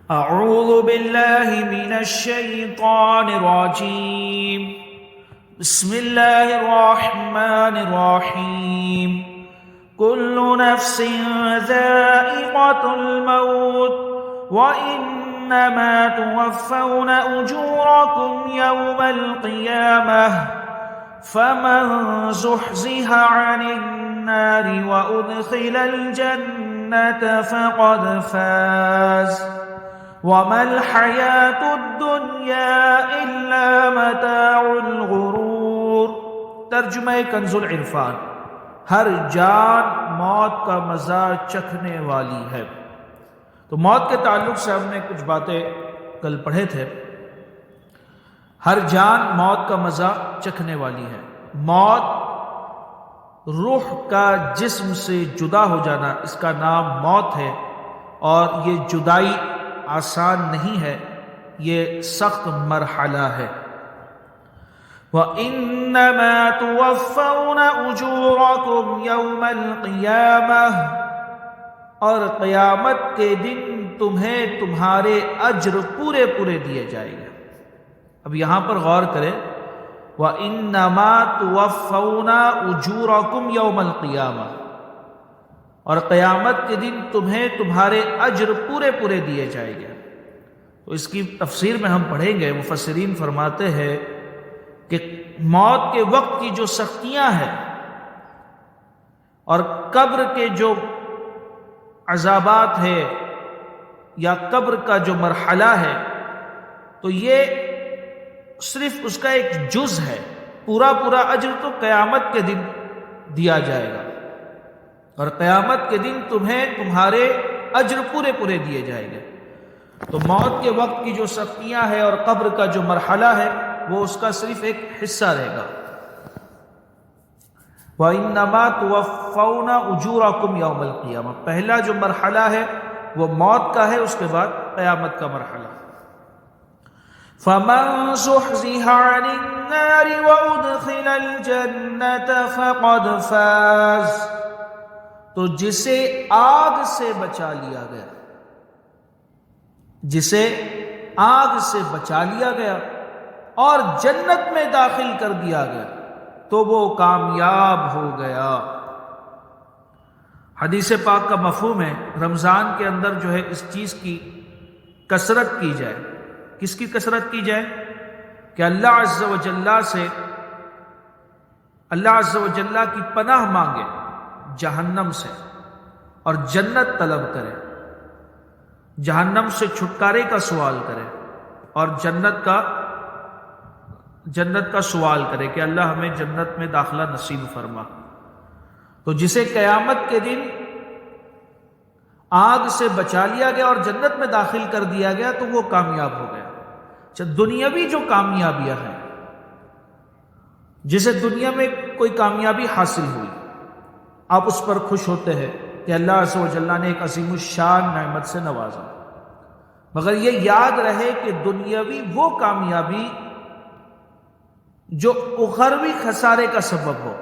أعوذ بالله من الشيطان الرجيم. بسم الله الرحمن الرحيم. كل نفس ذائقة الموت وإنما توفون أجوركم يوم القيامة فمن زحزح عن النار وأدخل الجنة فقد فاز وما الحياة الدنيا إلا متاع الغرور. ترجمہ کنز العرفان. ہر جان موت کا مزہ چکھنے والی ہے. تو موت کے تعلق سے ہم نے کچھ باتیں کل پڑھے تھے. ہر جان موت کا مزہ چکھنے والی ہے. موت روح کا جسم سے جدا ہو جانا، اس کا نام موت ہے، اور یہ جدائی آسان نہیں ہے، یہ سخت مرحلہ ہے. وَإِنَّمَا تُوَفَّوْنَ أُجُورَكُمْ يَوْمَ الْقِيَامَةِ، اور قیامت کے دن تمہیں تمہارے اجر پورے دیے جائیں گے. اب یہاں پر غور کریں، وَإِنَّمَا تُوَفَّوْنَ أُجُورَكُمْ يَوْمَ الْقِيَامَةِ، اور قیامت کے دن تمہیں تمہارے اجر پورے دیے جائیں گے. تو اس کی تفسیر میں ہم پڑھیں گے. مفسرین فرماتے ہیں کہ موت کے وقت کی جو سختیاں ہیں اور قبر کے جو عذابات ہے یا قبر کا جو مرحلہ ہے، تو یہ صرف اس کا ایک جز ہے. پورا اجر تو قیامت کے دن دیا جائے گا، اور قیامت کے دن تمہیں تمہارے اجر پورے دیے جائیں گے. تو موت کے وقت کی جو سختیاں ہیں اور قبر کا جو مرحلہ ہے، وہ اس کا صرف ایک حصہ رہے گا. وَإِنَّمَا تُوَفَّوْنَ أُجُورَكُمْ يَوْمَ الْقِيَامَةِ، پہلا جو مرحلہ ہے وہ موت کا ہے، اس کے بعد قیامت کا مرحلہ. فَمَنْ زُحْزِحَ عَنِ النَّارِ وَأُدْخِلَ الْجَنَّةَ فَقَدْ فَازَ، تو جسے آگ سے بچا لیا گیا، جسے آگ سے بچا لیا گیا اور جنت میں داخل کر دیا گیا، تو وہ کامیاب ہو گیا. حدیث پاک کا مفہوم ہے رمضان کے اندر جو ہے اس چیز کی کثرت کی جائے. کس کی کثرت کی جائے؟ کہ اللہ عز و جل سے، اللہ عز و جل کی پناہ مانگے جہنم سے اور جنت طلب کرے، جہنم سے چھٹکارے کا سوال کرے اور جنت کا سوال کرے کہ اللہ ہمیں جنت میں داخلہ نصیب فرما. تو جسے قیامت کے دن آگ سے بچا لیا گیا اور جنت میں داخل کر دیا گیا، تو وہ کامیاب ہو گیا. دنیاوی جو کامیابیاں ہیں، جسے دنیا میں کوئی کامیابی حاصل ہوئی، آپ اس پر خوش ہوتے ہیں کہ اللہ عز و جل نے ایک عظیم الشان نعمت سے نوازا. مگر یہ یاد رہے کہ دنیاوی وہ کامیابی جو اخروی خسارے کا سبب ہو،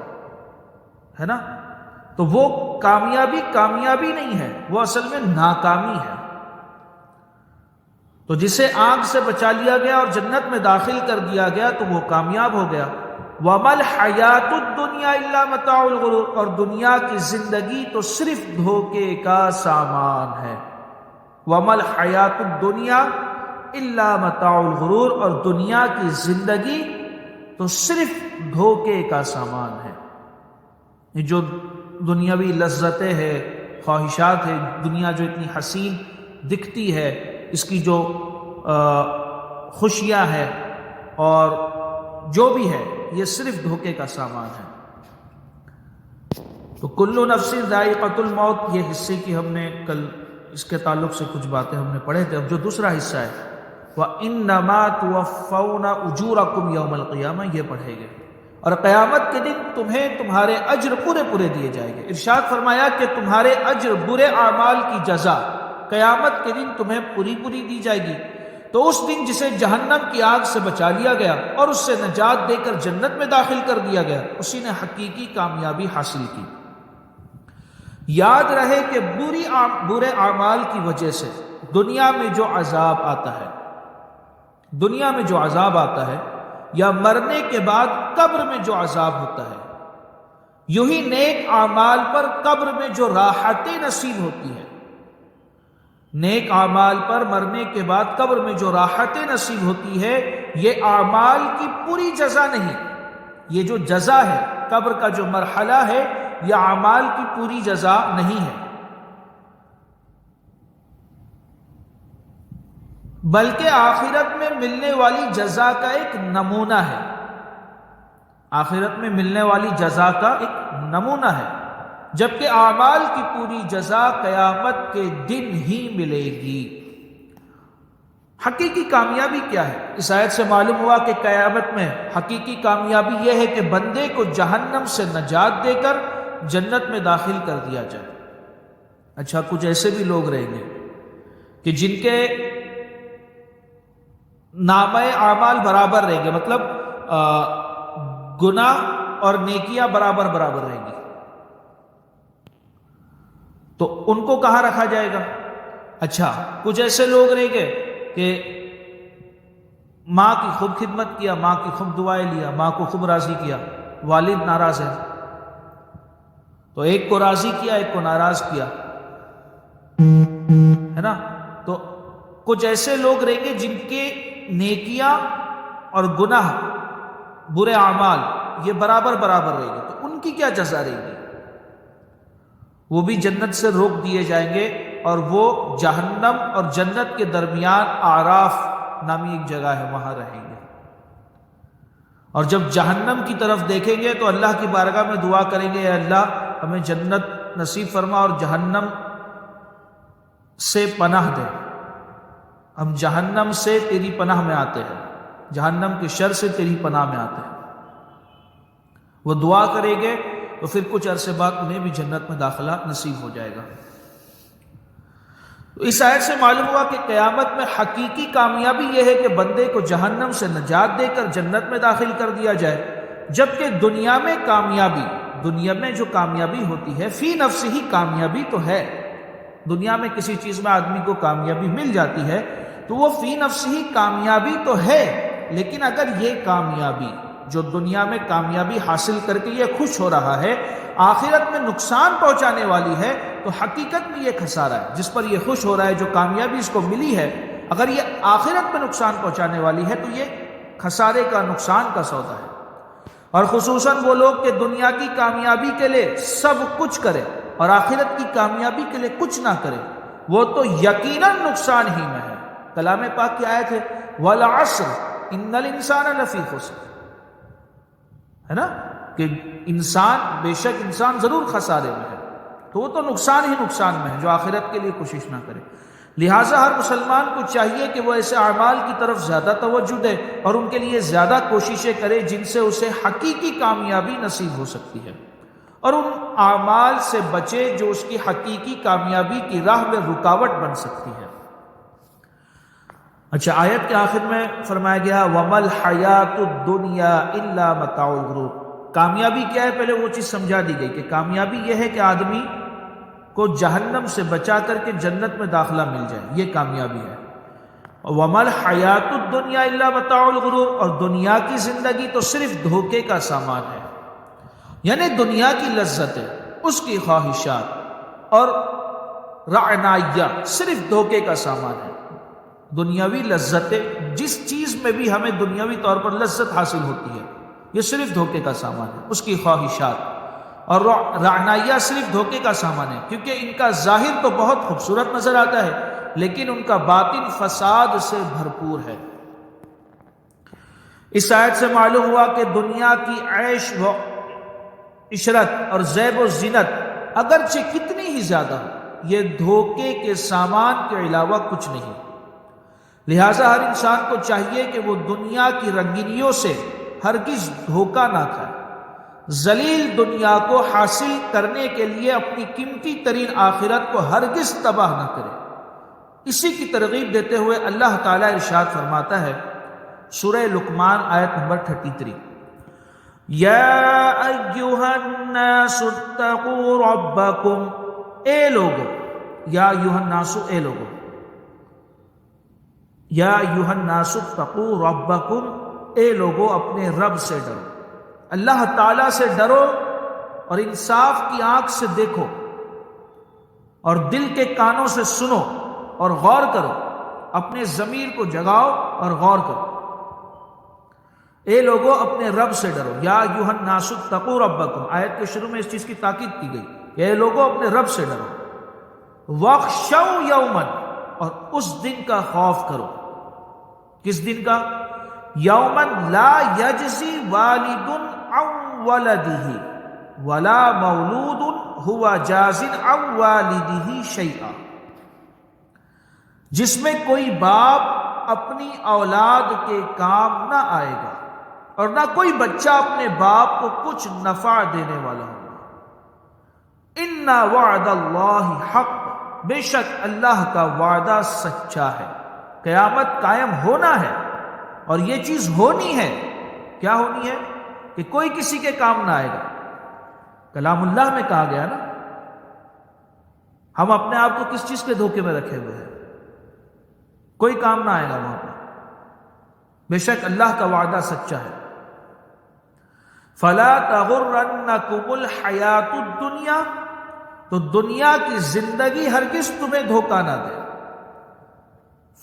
ہے نا، تو وہ کامیابی نہیں ہے، وہ اصل میں ناکامی ہے. تو جسے آگ سے بچا لیا گیا اور جنت میں داخل کر دیا گیا، تو وہ کامیاب ہو گیا. وَمَا الْحَيَاةُ الدُّنْيَا إِلَّا مَتَاعُ الْغُرُورِ، اور دنیا کی زندگی تو صرف دھوکے کا سامان ہے. وَمَا الْحَيَاةُ الدُّنْيَا إِلَّا مَتَاعُ الْغُرُورِ، اور دنیا کی زندگی تو صرف دھوکے کا سامان ہے. یہ جو دنیاوی لذتیں ہیں، خواہشات ہیں، دنیا جو اتنی حسین دکھتی ہے، اس کی جو خوشیاں ہیں اور جو بھی ہے، یہ صرف دھوکے کا سامان ہے. تو کل نفس ذائقۃ الموت، یہ حصے کی ہم نے کل اس کے تعلق سے کچھ باتیں ہم نے پڑھے تھے. اب جو دوسرا حصہ ہے وَإِنَّمَا تُوَفَّوْنَ أُجُورَكُمْ يَوْمَ الْقِيَامَةِ، یہ پڑھے گے، اور قیامت کے دن تمہیں تمہارے اجر پورے دیے جائیں گے. ارشاد فرمایا کہ تمہارے اجر، برے اعمال کی جزا قیامت کے دن تمہیں پوری دی جائے گی. تو اس دن جسے جہنم کی آگ سے بچا لیا گیا اور اس سے نجات دے کر جنت میں داخل کر دیا گیا، اسی نے حقیقی کامیابی حاصل کی. یاد رہے کہ برے اعمال کی وجہ سے دنیا میں جو عذاب آتا ہے، دنیا میں جو عذاب آتا ہے یا مرنے کے بعد قبر میں جو عذاب ہوتا ہے، یوں ہی نیک اعمال پر قبر میں جو راحتیں نصیب ہوتی ہے، نیک اعمال پر مرنے کے بعد قبر میں جو راحتیں نصیب ہوتی ہے، یہ اعمال کی پوری جزا نہیں، یہ جو جزا ہے، قبر کا جو مرحلہ ہے، یہ اعمال کی پوری جزا نہیں ہے، بلکہ آخرت میں ملنے والی جزا کا ایک نمونہ ہے، آخرت میں ملنے والی جزا کا ایک نمونہ ہے، جبکہ اعمال کی پوری جزا قیامت کے دن ہی ملے گی۔ حقیقی کامیابی کیا ہے؟ اس آیت سے معلوم ہوا کہ قیامت میں حقیقی کامیابی یہ ہے کہ بندے کو جہنم سے نجات دے کر جنت میں داخل کر دیا جائے۔ اچھا، کچھ ایسے بھی لوگ رہیں گے کہ جن کے نامہ اعمال برابر رہیں گے، مطلب گناہ اور نیکیاں برابر برابر رہیں گی، تو ان کو کہاں رکھا جائے گا؟ اچھا، کچھ ایسے لوگ رہیں گے کہ ماں کی خوب خدمت کیا، ماں کی خوب دعائیں لیا، ماں کو خوب راضی کیا، والد ناراض ہے تو ایک کو راضی کیا، ایک کو ناراض کیا، ہے نا؟ تو کچھ ایسے لوگ رہیں گے جن کے نیکیاں اور گناہ، برے اعمال یہ برابر برابر رہیں گے، تو ان کی کیا جزا رہے گی؟ وہ بھی جنت سے روک دیے جائیں گے اور وہ جہنم اور جنت کے درمیان اعراف نامی ایک جگہ ہے، وہاں رہیں گے، اور جب جہنم کی طرف دیکھیں گے تو اللہ کی بارگاہ میں دعا کریں گے، اے اللہ ہمیں جنت نصیب فرما اور جہنم سے پناہ دے، ہم جہنم سے تیری پناہ میں آتے ہیں، جہنم کے شر سے تیری پناہ میں آتے ہیں۔ وہ دعا کریں گے تو پھر کچھ عرصے بعد انہیں بھی جنت میں داخلہ نصیب ہو جائے گا۔ تو اس آیت سے معلوم ہوا کہ قیامت میں حقیقی کامیابی یہ ہے کہ بندے کو جہنم سے نجات دے کر جنت میں داخل کر دیا جائے، جبکہ دنیا میں کامیابی، دنیا میں جو کامیابی ہوتی ہے فی نفس ہی کامیابی تو ہے، دنیا میں کسی چیز میں آدمی کو کامیابی مل جاتی ہے تو وہ فی نفس ہی کامیابی تو ہے، لیکن اگر یہ کامیابی جو دنیا میں کامیابی حاصل کر کے یہ خوش ہو رہا ہے آخرت میں نقصان پہنچانے والی ہے تو حقیقت میں یہ خسارہ ہے۔ جس پر یہ خوش ہو رہا ہے، جو کامیابی اس کو ملی ہے، اگر یہ آخرت میں نقصان پہنچانے والی ہے تو یہ خسارے کا، نقصان کا سودا ہے۔ اور خصوصاً وہ لوگ کہ دنیا کی کامیابی کے لیے سب کچھ کرے اور آخرت کی کامیابی کے لیے کچھ نہ کرے، وہ تو یقیناً نقصان ہی میں ہے۔ کلام پاک کی آیت ہے وَالْعَصْرِ إِنَّ الْإِنسَانَ لَفِي خُسْرٍ، ہے نا، کہ انسان، بے شک انسان ضرور خسارے میں ہے، تو وہ تو نقصان ہی نقصان میں ہے جو آخرت کے لیے کوشش نہ کرے۔ لہٰذا ہر مسلمان کو چاہیے کہ وہ ایسے اعمال کی طرف زیادہ توجہ دے اور ان کے لیے زیادہ کوششیں کرے جن سے اسے حقیقی کامیابی نصیب ہو سکتی ہے، اور ان اعمال سے بچے جو اس کی حقیقی کامیابی کی راہ میں رکاوٹ بن سکتی ہے۔ اچھا، آیت کے آخر میں فرمایا گیا وَمَا الْحَيَاةُ الدُّنْيَا إِلَّا مَتَاعُ الْغُرُورِ۔ کامیابی کیا ہے؟ پہلے وہ چیز سمجھا دی گئی کہ کامیابی یہ ہے کہ آدمی کو جہنم سے بچا کر کے جنت میں داخلہ مل جائے، یہ کامیابی ہے۔ وَمَا الْحَيَاةُ الدُّنْيَا إِلَّا مَتَاعُ الْغُرُورِ، اور دنیا کی زندگی تو صرف دھوکے کا سامان ہے، یعنی دنیا کی لذتیں، اس کی خواہشات اور رعنائیہ صرف دھوکے کا سامان ہے۔ دنیاوی لذتیں، جس چیز میں بھی ہمیں دنیاوی طور پر لذت حاصل ہوتی ہے، یہ صرف دھوکے کا سامان ہے، اس کی خواہشات اور رعنائیہ صرف دھوکے کا سامان ہے، کیونکہ ان کا ظاہر تو بہت خوبصورت نظر آتا ہے لیکن ان کا باطن فساد سے بھرپور ہے۔ اس آیت سے معلوم ہوا کہ دنیا کی عیش و عشرت اور زیب و زینت اگرچہ کتنی ہی زیادہ یہ دھوکے کے سامان کے علاوہ کچھ نہیں، لہٰذا ہر انسان کو چاہیے کہ وہ دنیا کی رنگینیوں سے ہرگز دھوکہ نہ کھائے، ذلیل دنیا کو حاصل کرنے کے لیے اپنی قیمتی ترین آخرت کو ہرگز تباہ نہ کرے۔ اسی کی ترغیب دیتے ہوئے اللہ تعالیٰ ارشاد فرماتا ہے سورہ لقمان آیت نمبر 33، یا ایھا الناس اتقوا ربکم، اے لوگو، یا ایھا الناس، اے لوگو، یا ایھا الناس اتقوا ربکم، اے لوگو اپنے رب سے ڈرو، اللہ تعالی سے ڈرو اور انصاف کی آنکھ سے دیکھو اور دل کے کانوں سے سنو اور غور کرو، اپنے ضمیر کو جگاؤ اور غور کرو۔ اے لوگو اپنے رب سے ڈرو، یا ایھا الناس اتقوا ربکم، آیت کے شروع میں اس چیز کی تاکید کی گئی کہ اے لوگو اپنے رب سے ڈرو، واخشوا یوما، اور اس دن کا خوف کرو۔ کس دن کا؟ یوما لا یجزی والد عن ولدہ ولا مولود ہوا جاز عن والدہ شیئا، جس میں کوئی باپ اپنی اولاد کے کام نہ آئے گا اور نہ کوئی بچہ اپنے باپ کو کچھ نفع دینے والا ہوگا۔ ان وعد اللہ حق، بے شک اللہ کا وعدہ سچا ہے، قیامت قائم ہونا ہے اور یہ چیز ہونی ہے۔ کیا ہونی ہے؟ کہ کوئی کسی کے کام نہ آئے گا۔ کلام اللہ میں کہا گیا نا، ہم اپنے آپ کو کس چیز کے دھوکے میں رکھے ہوئے ہیں؟ کوئی کام نہ آئے گا وہاں پر، بے شک اللہ کا وعدہ سچا ہے۔ فلا تغرنکم الحیات الدنیا، تو دنیا کی زندگی ہرگز تمہیں دھوکہ نہ دے۔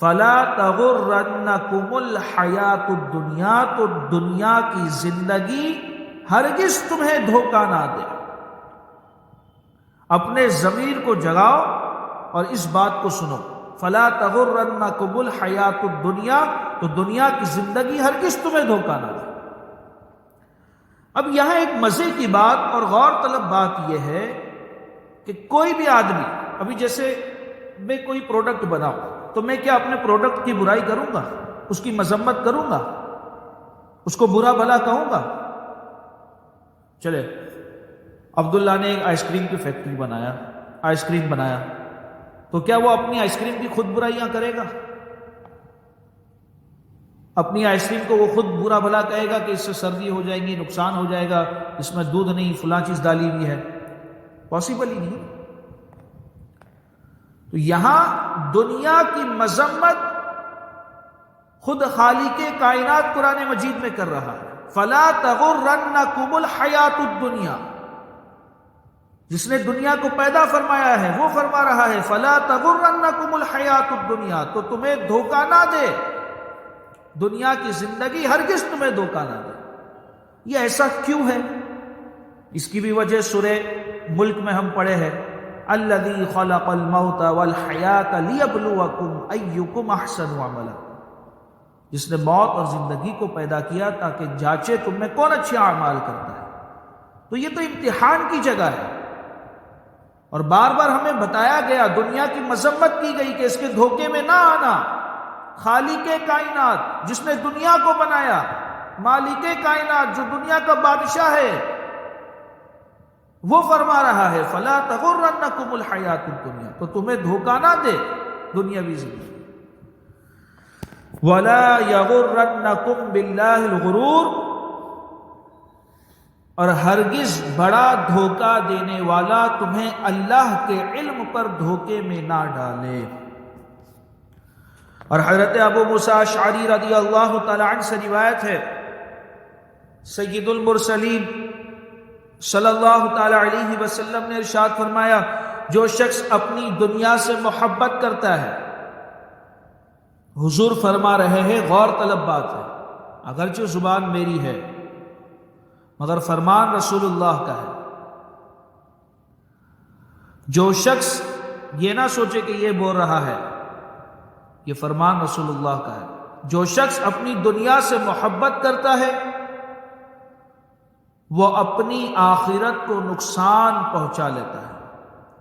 فلا تغرنکم الحیات الدنیا، تو دنیا کی زندگی ہرگز تمہیں دھوکہ نہ دے۔ اپنے ضمیر کو جگاؤ اور اس بات کو سنو، فلا تغرنکم الحیات الدنیا، تو دنیا کی زندگی ہرگز تمہیں دھوکہ نہ دے۔ اب یہاں ایک مزے کی بات اور غور طلب بات یہ ہے کہ کوئی بھی آدمی، ابھی جیسے میں کوئی پروڈکٹ بناؤں تو میں کیا اپنے پروڈکٹ کی برائی کروں گا؟ اس کی مذمت کروں گا؟ اس کو برا بھلا کہوں گا؟ چلے عبداللہ نے ایک آئس کریم کی فیکٹری بنایا، آئس کریم بنایا، تو کیا وہ اپنی آئس کریم کی خود برائیاں کرے گا؟ اپنی آئس کریم کو وہ خود برا بھلا کہے گا کہ اس سے سردی ہو جائیں گی، نقصان ہو جائے گا، اس میں دودھ نہیں فلاں چیز ڈالی ہوئی ہے؟ پاسبل ہی نہیں۔ تو یہاں دنیا کی مذمت خود خالق کائنات قرآن مجید میں کر رہا ہے۔ فلا تغرنکم الحیات الدنیا، جس نے دنیا کو پیدا فرمایا ہے وہ فرما رہا ہے فلا تغرنکم الحیات الدنیا، تو تمہیں دھوکہ نہ دے، دنیا کی زندگی ہرگز تمہیں دھوکہ نہ دے۔ یہ ایسا کیوں ہے؟ اس کی بھی وجہ سورہ ملک میں ہم پڑھے ہیں، الذی خلق الموت والحیات لیبلوکم ایکم احسن عملا، جس نے موت اور زندگی کو پیدا کیا تاکہ جانچے تم میں کون اچھے اعمال کرتا ہے۔ تو یہ تو امتحان کی جگہ ہے، اور بار بار ہمیں بتایا گیا، دنیا کی مذمت کی گئی کہ اس کے دھوکے میں نہ آنا۔ خالق کائنات جس نے دنیا کو بنایا، مالک کائنات جو دنیا کا بادشاہ ہے، وہ فرما رہا ہے فلا تغرنکم الحیات الدنیا، تو تمہیں دھوکہ نہ دے دنیاوی زندگی۔ ولا یغرنکم باللہ الغرور، اور ہرگز بڑا دھوکہ دینے والا تمہیں اللہ کے علم پر دھوکے میں نہ ڈالے۔ اور حضرت ابو موسیٰ اشعری رضی اللہ تعالی عنہ سے روایت ہے، سید المرسلین صلی اللہ تعالی علیہ وسلم نے ارشاد فرمایا، جو شخص اپنی دنیا سے محبت کرتا ہے، حضور فرما رہے ہیں غور طلب بات ہے، اگرچہ زبان میری ہے مگر فرمان رسول اللہ کا ہے، جو شخص یہ نہ سوچے کہ یہ بول رہا ہے، یہ فرمان رسول اللہ کا ہے، جو شخص اپنی دنیا سے محبت کرتا ہے وہ اپنی آخرت کو نقصان پہنچا لیتا ہے۔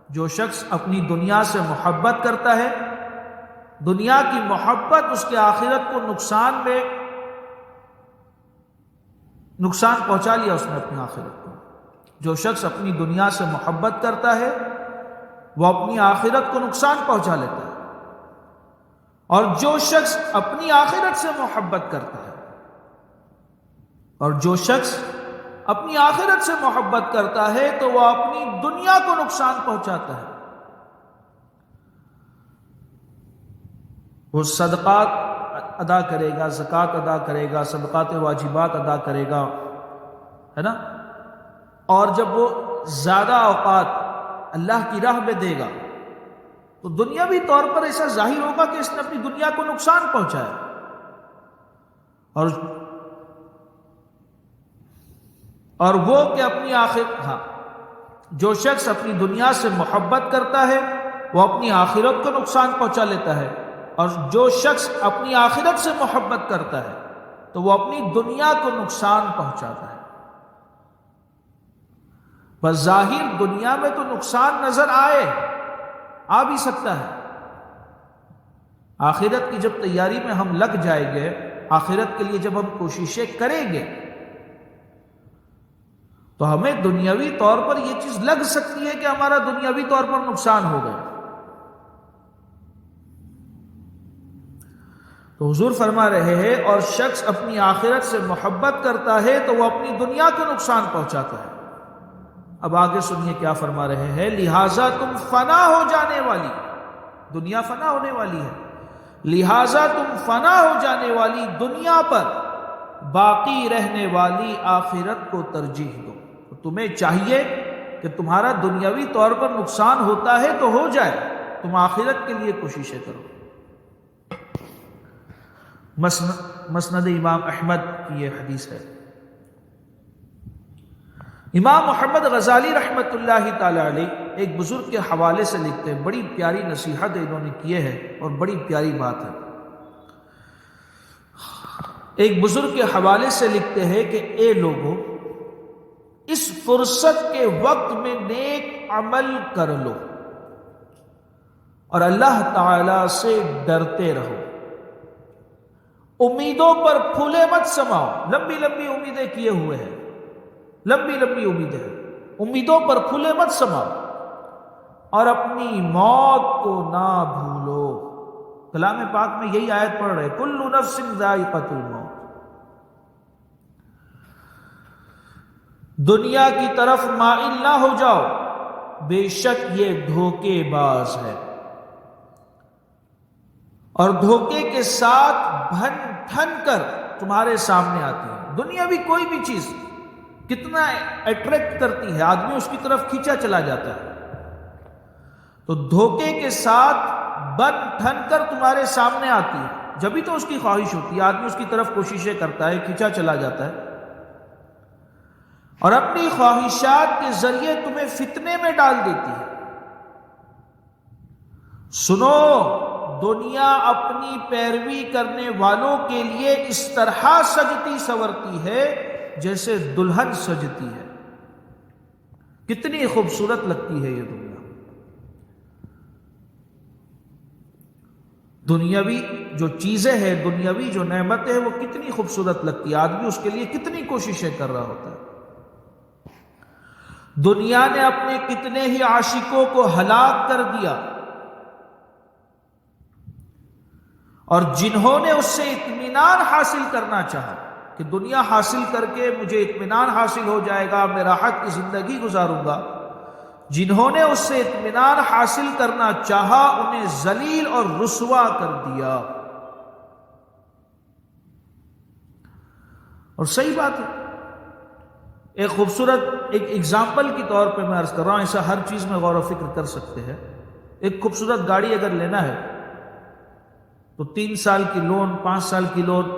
جو شخص اپنی دنیا سے محبت کرتا ہے، دنیا کی محبت اس کے آخرت کو نقصان پہنچا لیا اس نے اپنی آخرت کو۔ جو شخص اپنی دنیا سے محبت کرتا ہے وہ اپنی آخرت کو نقصان پہنچا لیتا ہے، اور جو شخص اپنی آخرت سے محبت کرتا ہے، اور جو شخص اپنی آخرت سے محبت کرتا ہے تو وہ اپنی دنیا کو نقصان پہنچاتا ہے۔ وہ صدقات ادا کرے گا، زکوٰۃ ادا کرے گا، صدقات واجبات ادا کرے گا، ہے نا، اور جب وہ زیادہ اوقات اللہ کی راہ میں دے گا تو دنیاوی طور پر ایسا ظاہر ہوگا کہ اس نے اپنی دنیا کو نقصان پہنچایا، اور وہ کہ اپنی جو شخص اپنی دنیا سے محبت کرتا ہے وہ اپنی آخرت کو نقصان پہنچا لیتا ہے، اور جو شخص اپنی آخرت سے محبت کرتا ہے تو وہ اپنی دنیا کو نقصان پہنچاتا ہے۔ بظاہر دنیا میں تو نقصان نظر آ بھی سکتا ہے، آخرت کی جب تیاری میں ہم لگ جائیں گے، آخرت کے لیے جب ہم کوششیں کریں گے تو ہمیں دنیاوی طور پر یہ چیز لگ سکتی ہے کہ ہمارا دنیاوی طور پر نقصان ہو گیا۔ تو حضور فرما رہے ہیں اور شخص اپنی آخرت سے محبت کرتا ہے تو وہ اپنی دنیا کو نقصان پہنچاتا ہے۔ اب آگے سنیے کیا فرما رہے ہیں، لہٰذا تم فنا ہو جانے والی، دنیا فنا ہونے والی ہے، لہٰذا تم فنا ہو جانے والی دنیا پر باقی رہنے والی آخرت کو ترجیح دو۔ تو تمہیں چاہیے کہ تمہارا دنیاوی طور پر نقصان ہوتا ہے تو ہو جائے، تم آخرت کے لیے کوششیں کرو۔ مسند امام احمد کی یہ حدیث ہے۔ امام محمد غزالی رحمۃ اللہ تعالی علیہ ایک بزرگ کے حوالے سے لکھتے ہیں، بڑی پیاری نصیحت انہوں نے کیے ہے اور بڑی پیاری بات ہے۔ ایک بزرگ کے حوالے سے لکھتے ہیں کہ اے لوگو، اس فرصت کے وقت میں نیک عمل کر لو اور اللہ تعالی سے ڈرتے رہو، امیدوں پر پھولے مت سماؤ، لمبی لمبی امیدیں کیے ہوئے ہیں، لمبی لمبی امیدیں، امیدوں پر پھولے مت سماؤ، اور اپنی موت کو نہ بھولو۔ کلام پاک میں یہی آیت پڑھ رہے، کل نفس ذائقۃ الموت۔ دنیا کی طرف مائل نہ ہو جاؤ، بے شک یہ دھوکے باز ہے، اور دھوکے کے ساتھ بھن ٹھن کر تمہارے سامنے آتی ہے۔ دنیا بھی کوئی بھی چیز کتنا اٹریکٹ کرتی ہے، آدمی اس کی طرف کھینچا چلا جاتا ہے، تو دھوکے کے ساتھ بن ٹھن کر تمہارے سامنے آتی ہے، جبھی تو اس کی خواہش ہوتی ہے، آدمی اس کی طرف کوششیں کرتا ہے، کھینچا چلا جاتا ہے، اور اپنی خواہشات کے ذریعے تمہیں فتنے میں ڈال دیتی ہے۔ سنو، دنیا اپنی پیروی کرنے والوں کے لیے اس طرح سجتی سورتی ہے جیسے دلہن سجتی ہے۔ کتنی خوبصورت لگتی ہے یہ دنیا، دنیاوی جو چیزیں ہیں، دنیاوی جو نعمتیں ہیں، وہ کتنی خوبصورت لگتی ہے، آدمی اس کے لیے کتنی کوششیں کر رہا ہوتا ہے۔ دنیا نے اپنے کتنے ہی عاشقوں کو ہلاک کر دیا، اور جنہوں نے اس سے اطمینان حاصل کرنا چاہا کہ دنیا حاصل کر کے مجھے اطمینان حاصل ہو جائے گا، میں راحت کی زندگی گزاروں گا، جنہوں نے اس سے اطمینان حاصل کرنا چاہا انہیں ذلیل اور رسوا کر دیا۔ اور صحیح بات ہے، ایک خوبصورت ایک ایگزامپل کی طور پہ میں عرض کر رہا ہوں، ایسا ہر چیز میں غور و فکر کر سکتے ہیں۔ ایک خوبصورت گاڑی اگر لینا ہے تو 3 سال کی لون، 5 سال کی لون،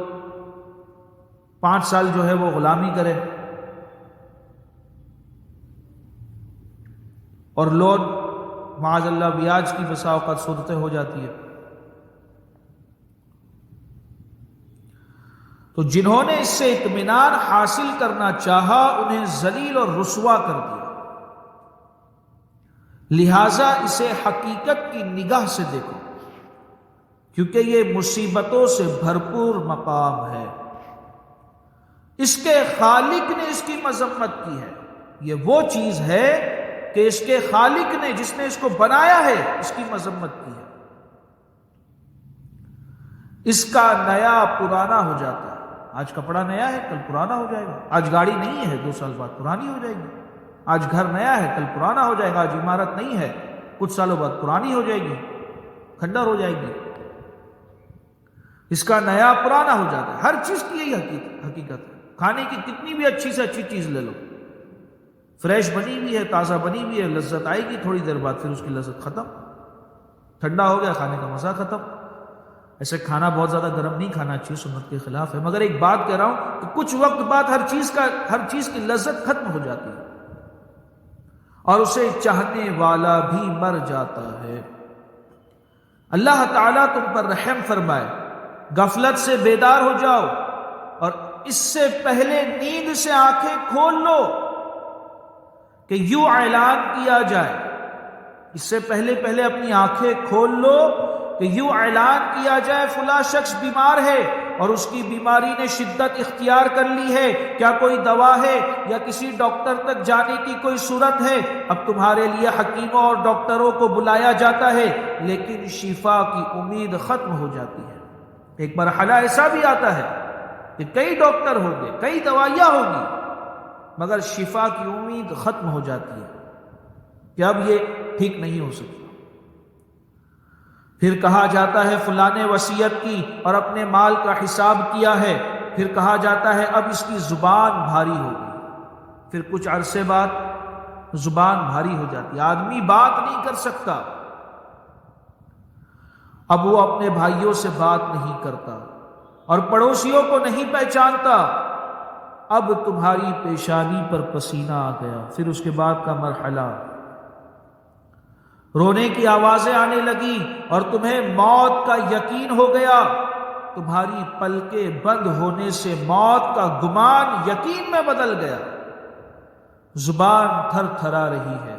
5 سال جو ہے وہ غلامی کرے، اور لون معاذ اللہ بیاج کی بسا اوقات صورتیں ہو جاتی ہے۔ تو جنہوں نے اس سے اطمینان حاصل کرنا چاہا انہیں ذلیل اور رسوا کر دیا، لہذا اسے حقیقت کی نگاہ سے دیکھو، کیونکہ یہ مصیبتوں سے بھرپور مقام ہے۔ اس کے خالق نے اس کی مذمت کی ہے، یہ وہ چیز ہے کہ اس کے خالق نے، جس نے اس کو بنایا ہے، اس کی مذمت کی ہے۔ اس کا نیا پرانا ہو جاتا ہے، آج کپڑا نیا ہے کل پرانا ہو جائے گا، آج گاڑی نہیں ہے 2 سال بعد پرانی ہو جائے گی، آج گھر نیا ہے کل پرانا ہو جائے گا، آج عمارت نہیں ہے کچھ سالوں بعد پرانی ہو جائے گی، کھنڈر ہو جائے گی۔ اس کا نیا پرانا ہو جاتا ہے. ہر چیز کی یہی حقیقت ہے. کھانے کی کتنی بھی اچھی سے اچھی چیز لے لو، فریش بنی ہوئی ہے، تازہ بنی ہوئی ہے، لذت آئے گی تھوڑی دیر بعد، پھر اس کی لذت ختم، ٹھنڈا ہو گیا کھانے کا مزہ ختم. ایسے کھانا بہت زیادہ گرم نہیں کھانا چاہیے، سنت کے خلاف ہے. مگر ایک بات کہہ رہا ہوں کہ کچھ وقت بعد ہر چیز کی لذت ختم ہو جاتی ہے اور اسے چاہنے والا بھی مر جاتا ہے. اللہ تعالیٰ تم پر رحم فرمائے. غفلت سے بیدار ہو جاؤ اور اس سے پہلے نیند سے آنکھیں کھول لو کہ یوں اعلان کیا جائے. اس سے پہلے اپنی آنکھیں کھول لو کہ یوں اعلان کیا جائے فلاں شخص بیمار ہے اور اس کی بیماری نے شدت اختیار کر لی ہے. کیا کوئی دوا ہے یا کسی ڈاکٹر تک جانے کی کوئی صورت ہے؟ اب تمہارے لیے حکیموں اور ڈاکٹروں کو بلایا جاتا ہے لیکن شفا کی امید ختم ہو جاتی ہے. ایک مرحلہ ایسا بھی آتا ہے کہ کئی ڈاکٹر ہوں گے، کئی دوائیاں ہوگی، مگر شفا کی امید ختم ہو جاتی ہے کہ اب یہ ٹھیک نہیں ہو سکتا. پھر کہا جاتا ہے فلاں نے وصیت کی اور اپنے مال کا حساب کیا ہے. پھر کہا جاتا ہے اب اس کی زبان بھاری ہوگی. پھر کچھ عرصے بعد زبان بھاری ہو جاتی ہے، آدمی بات نہیں کر سکتا. اب وہ اپنے بھائیوں سے بات نہیں کرتا اور پڑوسیوں کو نہیں پہچانتا. اب تمہاری پیشانی پر پسینہ آ گیا. پھر اس کے بعد کا مرحلہ، رونے کی آوازیں آنے لگی اور تمہیں موت کا یقین ہو گیا. تمہاری پلکیں بند ہونے سے موت کا گمان یقین میں بدل گیا. زبان تھر تھرا رہی ہے،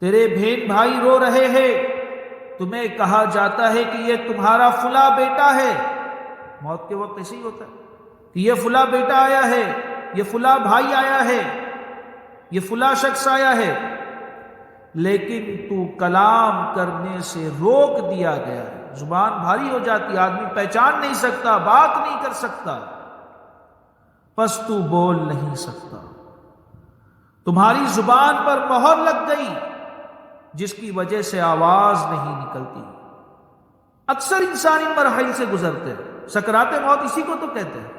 تیرے بہن بھائی رو رہے ہیں. تمہیں کہا جاتا ہے کہ یہ تمہارا فلاں بیٹا ہے. موت کے وقت ایسے ہی ہوتا ہے کہ یہ فلاں بیٹا آیا ہے، یہ فلاں بھائی آیا ہے، یہ فلاں شخص آیا ہے، لیکن تو کلام کرنے سے روک دیا گیا ہے. زبان بھاری ہو جاتی، آدمی پہچان نہیں سکتا، بات نہیں کر سکتا، پس تو بول نہیں سکتا. تمہاری زبان پر مہر لگ گئی جس کی وجہ سے آواز نہیں نکلتی. اکثر انسان ان مراحل سے گزرتے ہیں. سکرات موت اسی کو تو کہتے ہیں.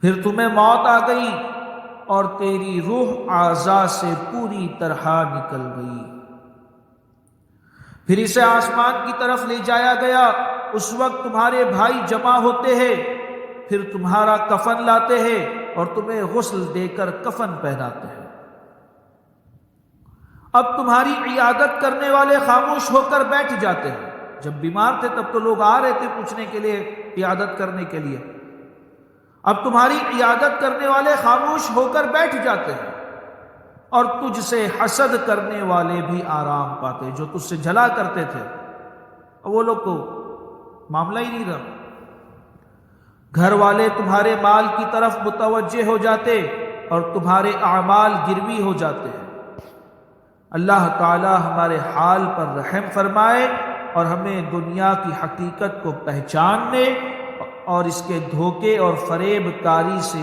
پھر تمہیں موت آ گئی اور تیری روح اعضاء سے پوری طرح نکل گئی. پھر اسے آسمان کی طرف لے جایا گیا. اس وقت تمہارے بھائی جمع ہوتے ہیں، پھر تمہارا کفن لاتے ہیں اور تمہیں غسل دے کر کفن پہناتے ہیں. اب تمہاری عیادت کرنے والے خاموش ہو کر بیٹھ جاتے ہیں. جب بیمار تھے تب تو لوگ آ رہے تھے پوچھنے کے لیے، عیادت کرنے کے لیے. اب تمہاری عیادت کرنے والے خاموش ہو کر بیٹھ جاتے ہیں اور تجھ سے حسد کرنے والے بھی آرام پاتے. جو تجھ سے جھلا کرتے تھے وہ لوگ کو معاملہ ہی نہیں رہا. گھر والے تمہارے مال کی طرف متوجہ ہو جاتے اور تمہارے اعمال گروی ہو جاتے ہیں. اللہ تعالی ہمارے حال پر رحم فرمائے اور ہمیں دنیا کی حقیقت کو پہچاننے اور اس کے دھوکے اور فریب کاری سے